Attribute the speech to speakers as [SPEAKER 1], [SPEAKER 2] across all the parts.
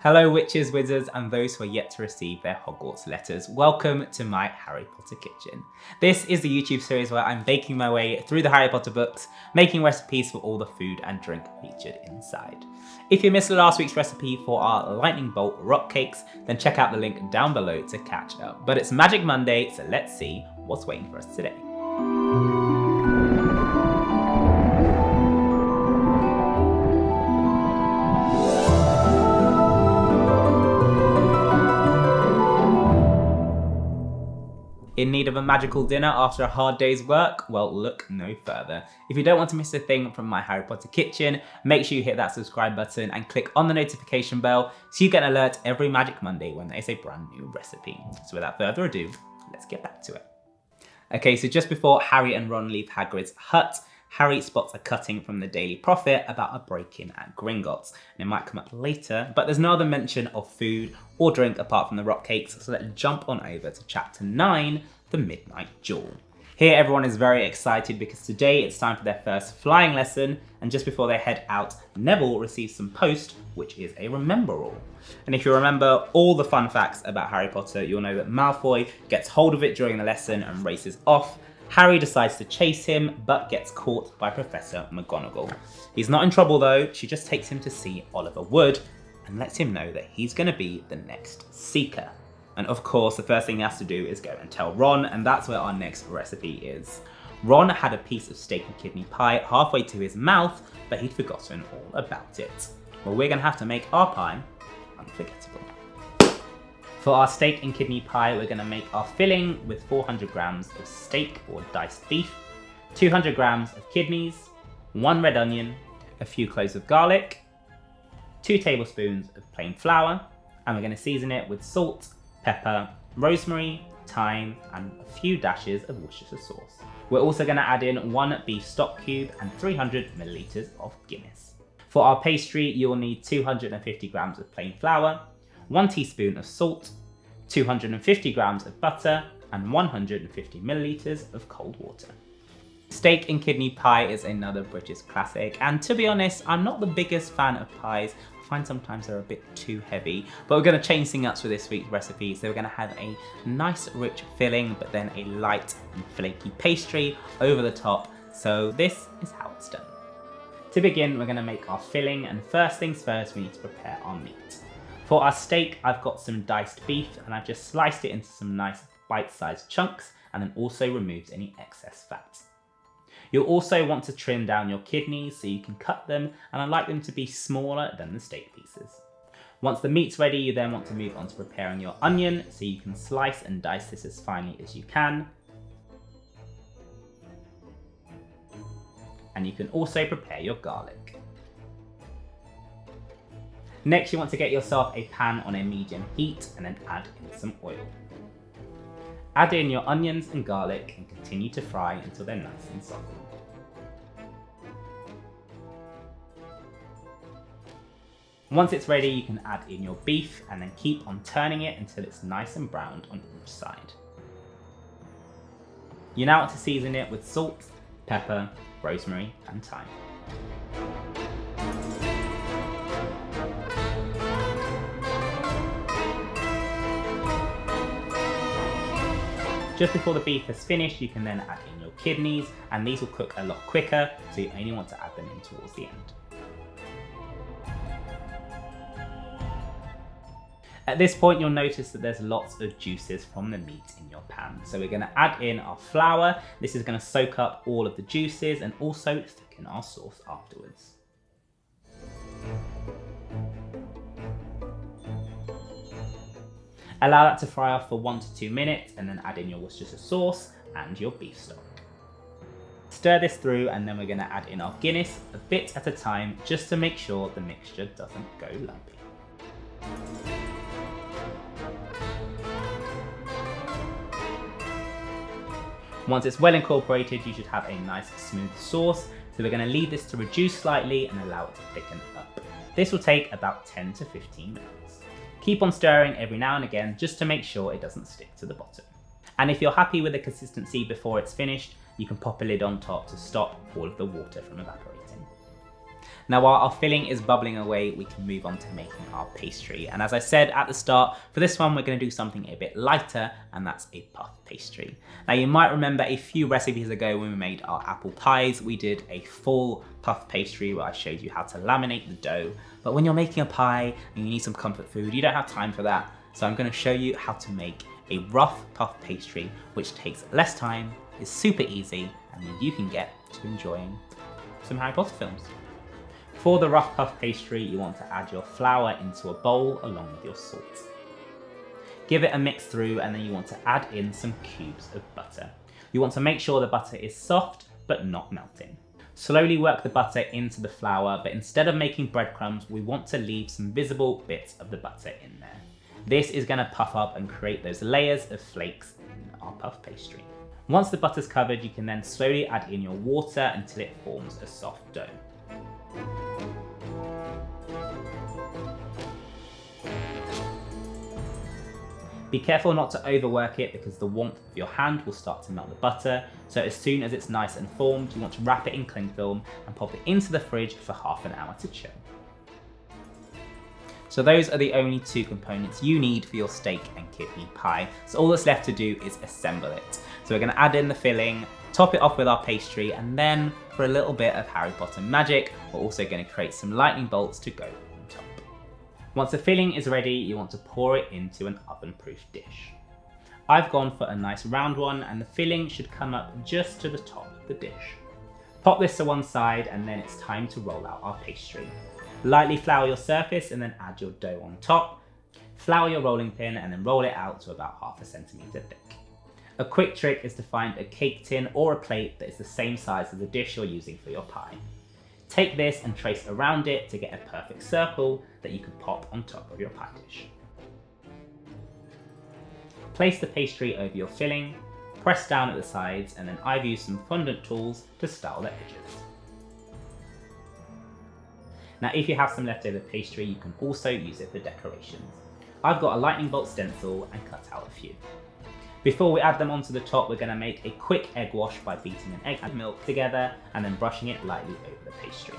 [SPEAKER 1] Hello witches, wizards and those who are yet to receive their Hogwarts letters. Welcome to my Harry Potter kitchen. This is the YouTube series where I'm baking my way through the Harry Potter books, making recipes for all the food and drink featured inside. If you missed last week's recipe for our lightning bolt rock cakes, then check out the link down below to catch up. But it's Magic Monday, so let's see what's waiting for us today. In need of a magical dinner after a hard day's work? Well, look no further. If you don't want to miss a thing from my Harry Potter kitchen, make sure you hit that subscribe button and click on the notification bell so you get an alert every Magic Monday when there is a brand new recipe. So without further ado, let's get back to it. Okay, so just before Harry and Ron leave Hagrid's hut, Harry spots a cutting from the Daily Prophet about a break-in at Gringotts, and it might come up later, but there's no other mention of food or drink apart from the rock cakes, so let's jump on over to chapter 9, the Midnight Duel. Here everyone is very excited because today it's time for their first flying lesson, and just before they head out, Neville receives some post, which is a remember-all. And if you remember all the fun facts about Harry Potter, you'll know that Malfoy gets hold of it during the lesson and races off. Harry decides to chase him, but gets caught by Professor McGonagall. He's not in trouble though, she just takes him to see Oliver Wood and lets him know that he's going to be the next Seeker. And of course, the first thing he has to do is go and tell Ron, and that's where our next recipe is. Ron had a piece of steak and kidney pie halfway to his mouth, but he'd forgotten all about it. Well, we're going to have to make our pie unforgettable. For our steak and kidney pie, we're going to make our filling with 400 grams of steak or diced beef, 200 grams of kidneys, 1 red onion, a few cloves of garlic, 2 tablespoons of plain flour, and we're going to season it with salt, pepper, rosemary, thyme, and a few dashes of Worcestershire sauce. We're also going to add in 1 beef stock cube and 300 milliliters of Guinness. For our pastry, you'll need 250 grams of plain flour, 1 teaspoon of salt, 250 grams of butter, and 150 milliliters of cold water. Steak and kidney pie is another British classic, and to be honest, I'm not the biggest fan of pies. I find sometimes they're a bit too heavy, but we're going to change things up for this week's recipe. So we're going to have a nice rich filling, but then a light and flaky pastry over the top. So this is how it's done. To begin, we're going to make our filling, and first things first, we need to prepare our meat. For our steak, I've got some diced beef, and I've just sliced it into some nice bite-sized chunks, and then also removed any excess fat. You'll also want to trim down your kidneys so you can cut them, and I like them to be smaller than the steak pieces. Once the meat's ready, you then want to move on to preparing your onion, so you can slice and dice this as finely as you can. And you can also prepare your garlic. Next, you want to get yourself a pan on a medium heat and then add in some oil. Add in your onions and garlic and continue to fry until they're nice and softened. Once it's ready, you can add in your beef and then keep on turning it until it's nice and browned on each side. You now want to season it with salt, pepper, rosemary, and thyme. Just before the beef is finished, you can then add in your kidneys, and these will cook a lot quicker, so you only want to add them in towards the end. At this point, you'll notice that there's lots of juices from the meat in your pan. So we're going to add in our flour. This is going to soak up all of the juices and also thicken our sauce afterwards. Allow that to fry off for 1 to 2 minutes and then add in your Worcestershire sauce and your beef stock. Stir this through, and then we're going to add in our Guinness a bit at a time just to make sure the mixture doesn't go lumpy. Once it's well incorporated, you should have a nice smooth sauce. So we're going to leave this to reduce slightly and allow it to thicken up. This will take about 10 to 15 minutes. Keep on stirring every now and again just to make sure it doesn't stick to the bottom. And if you're happy with the consistency before it's finished, you can pop a lid on top to stop all of the water from evaporating. Now while our filling is bubbling away, we can move on to making our pastry. And as I said at the start, for this one we're going to do something a bit lighter, and that's a puff pastry. Now you might remember a few recipes ago when we made our apple pies, we did a full puff pastry where I showed you how to laminate the dough. But when you're making a pie and you need some comfort food, you don't have time for that. So I'm going to show you how to make a rough puff pastry, which takes less time, is super easy, and then you can get to enjoying some Harry Potter films. For the rough puff pastry, you want to add your flour into a bowl along with your salt. Give it a mix through, and then you want to add in some cubes of butter. You want to make sure the butter is soft but not melting. Slowly work the butter into the flour, but instead of making breadcrumbs, we want to leave some visible bits of the butter in there. This is going to puff up and create those layers of flakes in our puff pastry. Once the butter's covered, you can then slowly add in your water until it forms a soft dough. Be careful not to overwork it because the warmth of your hand will start to melt the butter, so as soon as it's nice and formed, you want to wrap it in cling film and pop it into the fridge for half an hour to chill. So those are the only two components you need for your steak and kidney pie, so all that's left to do is assemble it. So we're going to add in the filling, top it off with our pastry, and then for a little bit of Harry Potter magic, we're also going to create some lightning bolts to go on top. Once the filling is ready, you want to pour it into an oven-proof dish. I've gone for a nice round one, and the filling should come up just to the top of the dish. Pop this to one side, and then it's time to roll out our pastry. Lightly flour your surface and then add your dough on top. Flour your rolling pin and then roll it out to about 1/2 centimetre thick. A quick trick is to find a cake tin or a plate that is the same size as the dish you're using for your pie. Take this and trace around it to get a perfect circle that you can pop on top of your pie dish. Place the pastry over your filling, press down at the sides, and then I've used some fondant tools to style the edges. Now if you have some leftover pastry, you can also use it for decorations. I've got a lightning bolt stencil and cut out a few. Before we add them onto the top, we're going to make a quick egg wash by beating an egg and milk together and then brushing it lightly over the pastry.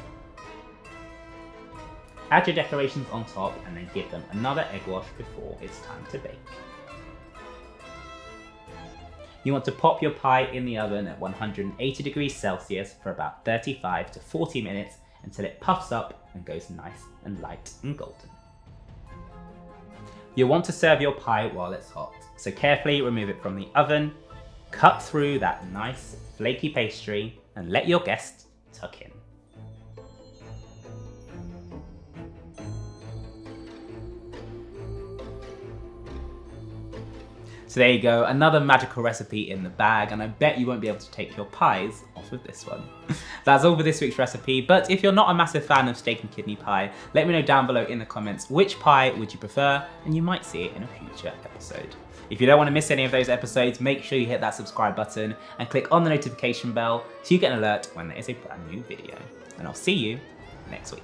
[SPEAKER 1] Add your decorations on top and then give them another egg wash before it's time to bake. You want to pop your pie in the oven at 180 degrees Celsius for about 35 to 40 minutes until it puffs up and goes nice and light and golden. You'll want to serve your pie while it's hot, so carefully remove it from the oven, cut through that nice flaky pastry and let your guests tuck in. So there you go, another magical recipe in the bag, and I bet you won't be able to take your pies off of this one. That's all for this week's recipe, but if you're not a massive fan of steak and kidney pie, let me know down below in the comments which pie would you prefer, and you might see it in a future episode. If you don't want to miss any of those episodes, make sure you hit that subscribe button and click on the notification bell so you get an alert when there is a brand new video. And I'll see you next week.